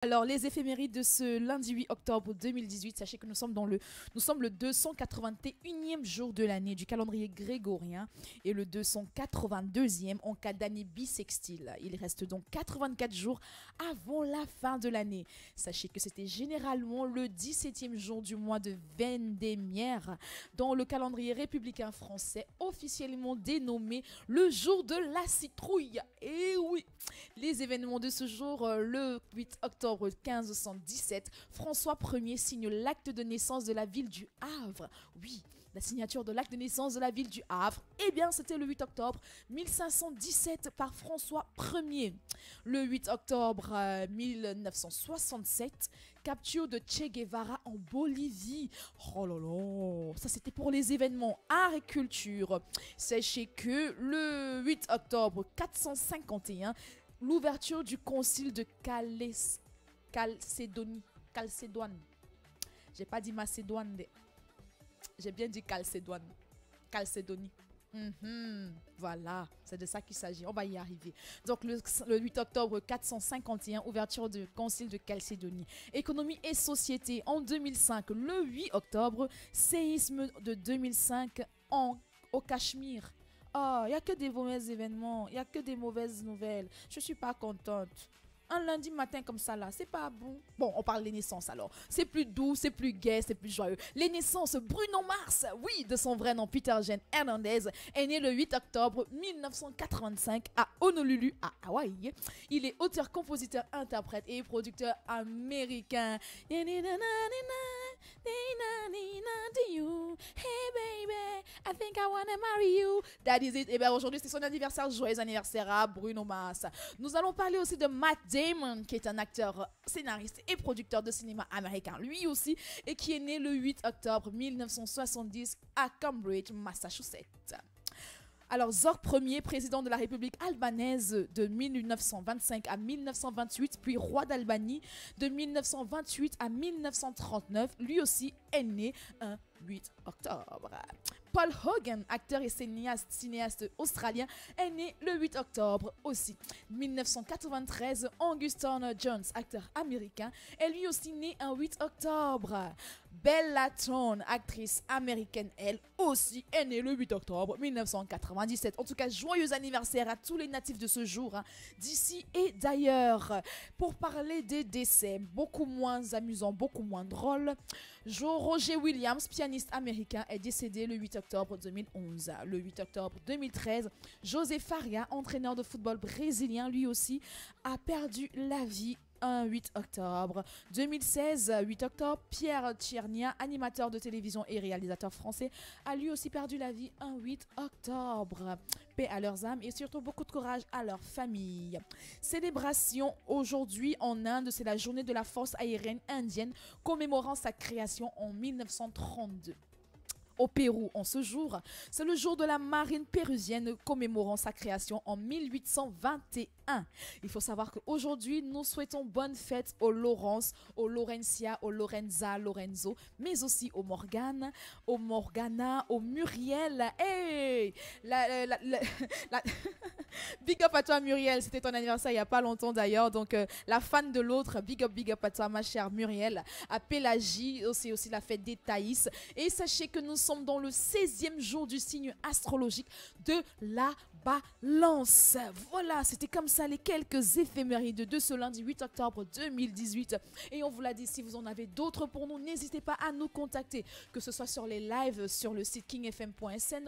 Alors, les éphémérides de ce lundi 8 octobre 2018, sachez que nous sommes le 281e jour de l'année du calendrier grégorien et le 282e en cas d'année bissextile. Il reste donc 84 jours avant la fin de l'année. Sachez que c'était généralement le 17e jour du mois de Vendémiaire dans le calendrier républicain français, officiellement dénommé le jour de la citrouille. Et oui, les événements de ce jour, le 8 octobre 1517, François Ier signe l'acte de naissance de la ville du Havre. Oui, la signature de l'acte de naissance de la ville du Havre, eh bien c'était le 8 octobre 1517 par François Ier. Le 8 octobre 1967, capture de Che Guevara en Bolivie. Oh là là, ça c'était pour les événements art et culture. Sachez que le 8 octobre 451, l'ouverture du concile de Chalcédonie. Chalcédoine. J'ai pas dit Macédoine. J'ai bien dit Chalcédoine. Chalcédonie. Voilà, c'est de ça qu'il s'agit. On va y arriver. Donc, le 8 octobre 451, ouverture du concile de Chalcédonie. Économie et société en 2005. Le 8 octobre, séisme de 2005 au Cachemire. Oh, il n'y a que des mauvais événements, il n'y a que des mauvaises nouvelles. Je ne suis pas contente. Un lundi matin comme ça là, c'est pas bon. Bon, on parle des naissances alors. C'est plus doux, c'est plus gai, c'est plus joyeux. Les naissances, Bruno Mars, oui, de son vrai nom Peter Jean Hernandez, est né le 8 octobre 1985 à Honolulu, à Hawaï. Il est auteur, compositeur, interprète et producteur américain. Hey baby, I think I wanna marry you. That is it. Et bien aujourd'hui c'est son anniversaire, joyeux anniversaire à Bruno Mars. Nous allons parler aussi de Matt Damon, qui est un acteur, scénariste et producteur de cinéma américain, lui aussi, et qui est né le 8 octobre 1970 à Cambridge, Massachusetts. Alors, Zorg Ier, président de la République albanaise de 1925 à 1928, puis roi d'Albanie de 1928 à 1939, lui aussi est né un 8 octobre. Paul Hogan, acteur et cinéaste australien, est né le 8 octobre aussi. 1993, Augustin Jones, acteur américain, est lui aussi né un 8 octobre. Bella Thorne, actrice américaine, elle aussi est née le 8 octobre 1997. En tout cas, joyeux anniversaire à tous les natifs de ce jour, hein, d'ici et d'ailleurs. Pour parler des décès, beaucoup moins amusants, beaucoup moins drôles, Roger Williams, pianiste américain, est décédé le 8 octobre 2011. Le 8 octobre 2013, José Faria, entraîneur de football brésilien, lui aussi, a perdu la vie un 8 octobre. 2016, 8 octobre, Pierre Tchernia, animateur de télévision et réalisateur français, a lui aussi perdu la vie un 8 octobre. Paix à leurs âmes et surtout beaucoup de courage à leur famille. Célébration aujourd'hui en Inde, c'est la journée de la force aérienne indienne commémorant sa création en 1932. Au Pérou, en ce jour, c'est le jour de la marine péruvienne commémorant sa création en 1821. Il faut savoir qu'aujourd'hui, nous souhaitons bonne fête aux Laurence, aux Laurentia, aux Lorenza, Lorenzo, mais aussi aux Morgane, aux Morgana, aux Muriel. Hey! Big up à toi Muriel, c'était ton anniversaire il n'y a pas longtemps d'ailleurs, donc la fan de l'autre, big up à toi ma chère Muriel, à Pélagie, c'est aussi la fête des Thaïs, et sachez que nous sommes dans le 16e jour du signe astrologique de la Balance. Voilà, c'était comme ça les quelques éphémérides de ce lundi 8 octobre 2018, et on vous l'a dit, si vous en avez d'autres pour nous, n'hésitez pas à nous contacter, que ce soit sur les lives sur le site kingfm.sn